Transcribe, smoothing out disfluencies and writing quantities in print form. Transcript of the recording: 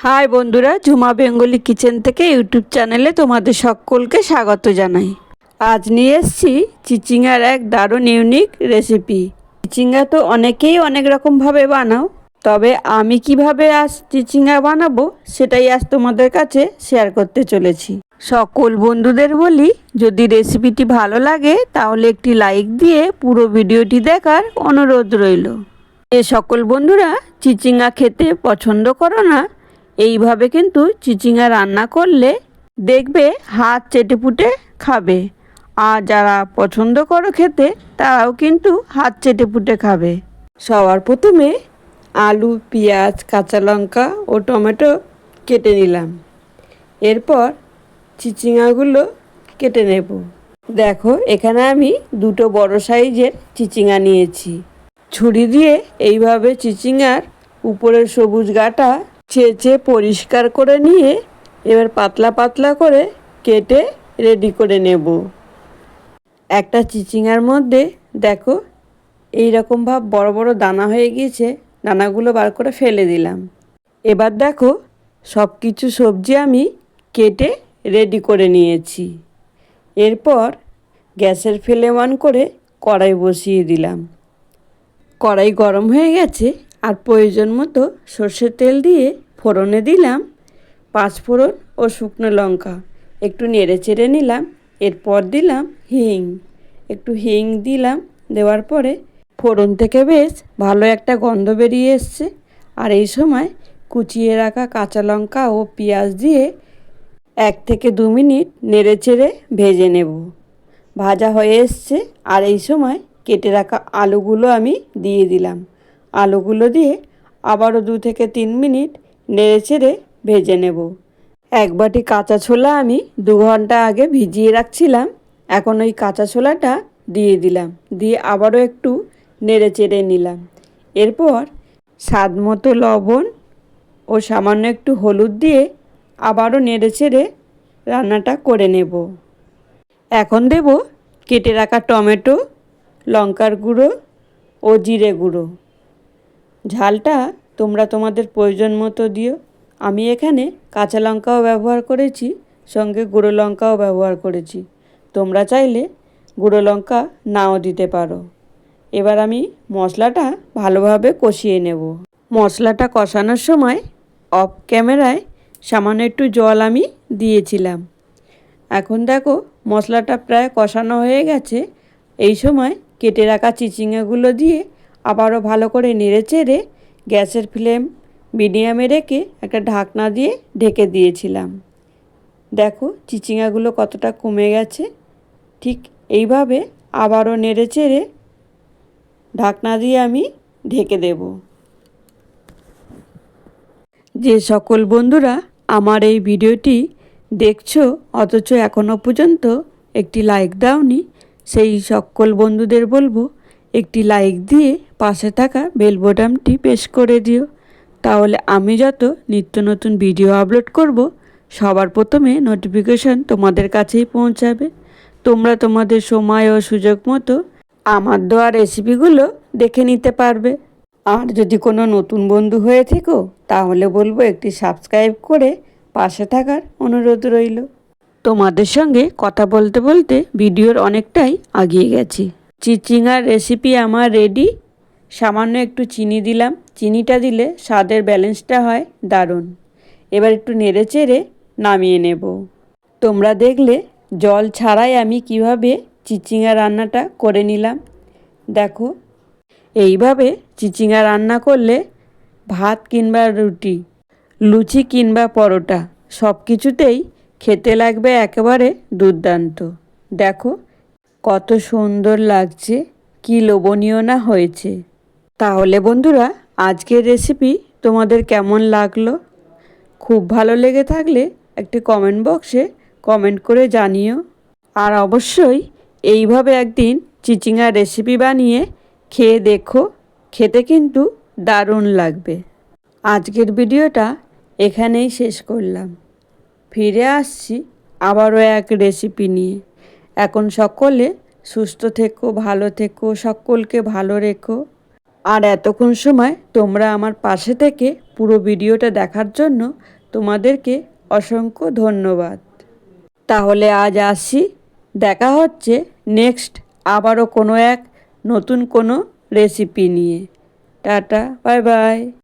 High বন্ধুরা, Jhuma Bengali kitchen থেকে YouTube চ্যানেলে তোমাদের সকলকে স্বাগত জানাই। আজ নিয়ে এসেছি চিচিঙ্গার এক দারুণ ইউনিক রেসিপি। চিচিঙ্গা তো অনেকেই অনেক রকমভাবে বানাও, তবে আমি কিভাবে আজ চিচিঙ্গা বানাবো সেটাই আজ তোমাদের কাছে শেয়ার করতে চলেছি। সকল বন্ধুদের বলি, যদি রেসিপিটি ভালো লাগে তাহলে একটি লাইক দিয়ে পুরো ভিডিওটি দেখার অনুরোধ রইল। যে সকল বন্ধুরা চিচিঙ্গা খেতে পছন্দ করো না, এইভাবে কিন্তু চিচিঙ্গা রান্না করলে দেখবে হাত চেটেপুটে খাবে, আর যারা পছন্দ করো খেতে তারাও কিন্তু হাত চেটেপুটে খাবে। সবার প্রথমে আলু, পেঁয়াজ, কাঁচা লঙ্কা ও টমেটো কেটে নিলাম। এরপর চিচিঙ্গাগুলো কেটে নেব। দেখো, এখানে আমি দুটো বড় সাইজের চিচিঙ্গা নিয়েছি। ছুরি দিয়ে এইভাবে চিচিঙ্গার উপরের সবুজ গাটা ছেঁচে পরিষ্কার করে নিয়ে এবার পাতলা পাতলা করে কেটে রেডি করে নেব। একটা চিচিঙ্গার মধ্যে দেখো এই রকম ভাব বড় বড় দানা হয়ে গিয়েছে, দানাগুলো বার করে ফেলে দিলাম। এবার দেখো সব কিছু সবজি আমি কেটে রেডি করে নিয়েছি। এরপর গ্যাসের ফ্লেম অন করে কড়াই বসিয়ে দিলাম। কড়াই গরম হয়ে গেছে, আর প্রয়োজন মতো সর্ষের তেল দিয়ে ফোড়নে দিলাম 5 ফোড়ন ও শুকনো লঙ্কা। একটু নেড়ে চেড়ে নিলাম। এরপর দিলাম হিং, একটু হিং দিলাম। দেওয়ার পরে ফোড়ন থেকে বেশ ভালো একটা গন্ধ বেরিয়ে এসছে, আর এই সময় কুচিয়ে রাখা কাঁচা লঙ্কা ও পেঁয়াজ দিয়ে 1 থেকে 2 মিনিট নেড়ে চেড়ে ভেজে নেব। ভাজা হয়ে এসছে, আর এই সময় কেটে রাখা আলুগুলো আমি দিয়ে দিলাম। আলুগুলো দিয়ে আবারও 2 থেকে 3 মিনিট নেড়ে চেড়ে ভেজে নেব। 1 বাটি কাঁচা ছোলা আমি 2 ঘন্টা আগে ভিজিয়ে রাখছিলাম। এখন ওই কাঁচা ছোলাটা দিয়ে দিলাম, দিয়ে আবারও একটু নেড়ে চেড়ে নিলাম। এরপর স্বাদ মতো লবণ ও সামান্য একটু হলুদ দিয়ে আবারও নেড়ে চেড়ে রান্নাটা করে নেব। এখন দেব কেটে রাখা টমেটো, লঙ্কার গুঁড়ো ও জিরে গুঁড়ো। ঝালটা তোমরা তোমাদের প্রয়োজন মতো দিও। আমি এখানে কাঁচা লঙ্কাও ব্যবহার করেছি, সঙ্গে গুঁড়ো লঙ্কাও ব্যবহার করেছি। তোমরা চাইলে গুঁড়ো লঙ্কা নাও দিতে পারো। এবার আমি মশলাটা ভালোভাবে কষিয়ে নেব। মশলাটা কষানোর সময় অফ ক্যামেরায় সামান্য একটু জল আমি দিয়েছিলাম। এখন দেখো মশলাটা প্রায় কষানো হয়ে গেছে। এই সময় কেটে রাখা চিচিঙ্গাগুলো দিয়ে আবারও ভালো করে নেড়ে চেড়ে গ্যাসের ফ্লেম মিডিয়ামে রেখে একটা ঢাকনা দিয়ে ঢেকে দিয়েছিলাম। দেখো চিচিঙ্গাগুলো কতটা কমে গেছে। ঠিক এইভাবে আবারও নেড়ে চেড়ে ঢাকনা দিয়ে আমি ঢেকে দেব। যে সকল বন্ধুরা আমার এই ভিডিওটি দেখছো অথচ এখনও পর্যন্ত একটি লাইক দাওনি, সেই সকল বন্ধুদের বলবো একটি লাইক দিয়ে পাশে থাকা বেল বাটনটি প্রেস করে দিও। তাহলে আমি যত নিত্য নতুন ভিডিও আপলোড করব সবার প্রথমে নোটিফিকেশন তোমাদের কাছেই পৌঁছাবে। তোমরা তোমাদের সময় ও সুযোগ মতো আমার দেওয়া রেসিপিগুলো দেখে নিতে পারবে। আর যদি কোনো নতুন বন্ধু হয়ে থেকো তাহলে বলবো একটি সাবস্ক্রাইব করে পাশে থাকার অনুরোধ রইল। তোমাদের সঙ্গে কথা বলতে বলতে ভিডিওর অনেকটাই এগিয়ে গেছি। চিচিঙ্গার রেসিপি আমার রেডি। সামান্য একটু চিনি দিলাম, চিনিটা দিলে স্বাদের ব্যালেন্সটা হয় দারুণ। এবার একটু নেড়ে চেড়ে নামিয়ে নেব। তোমরা দেখলে জল ছাড়াই আমি কিভাবে চিচিঙ্গা রান্নাটা করে নিলাম। দেখো এইভাবে চিচিঙ্গা রান্না করলে ভাত কিংবা রুটি, লুচি কিংবা পরোটা সব কিছুতেই খেতে লাগবে একেবারে দুর্দান্ত। দেখো কত সুন্দর লাগছে, কি লোভনীয় না হয়েছে। তাহলে বন্ধুরা আজকের রেসিপি তোমাদের কেমন লাগলো? খুব ভালো লেগে থাকলে একটি কমেন্ট বক্সে কমেন্ট করে জানিও। আর অবশ্যই এইভাবে একদিন চিচিঙ্গা রেসিপি বানিয়ে খেয়ে দেখো, খেতে কিন্তু দারুণ লাগবে। আজকের ভিডিওটা এখানেই শেষ করলাম। ফিরে আসছি আবারও এক রেসিপি নিয়ে। এখন সকলে সুস্থ থেকো, ভালো থেকো, সকলকে ভালো রেখো। আর এতক্ষণ সময় তোমরা আমার পাশে থেকে পুরো ভিডিওটা দেখার জন্য তোমাদেরকে অসংখ্য ধন্যবাদ। তাহলে আজ আসি, দেখা হচ্ছে নেক্সট আবারও কোনো এক নতুন কোনো রেসিপি নিয়ে। Tata, bye bye.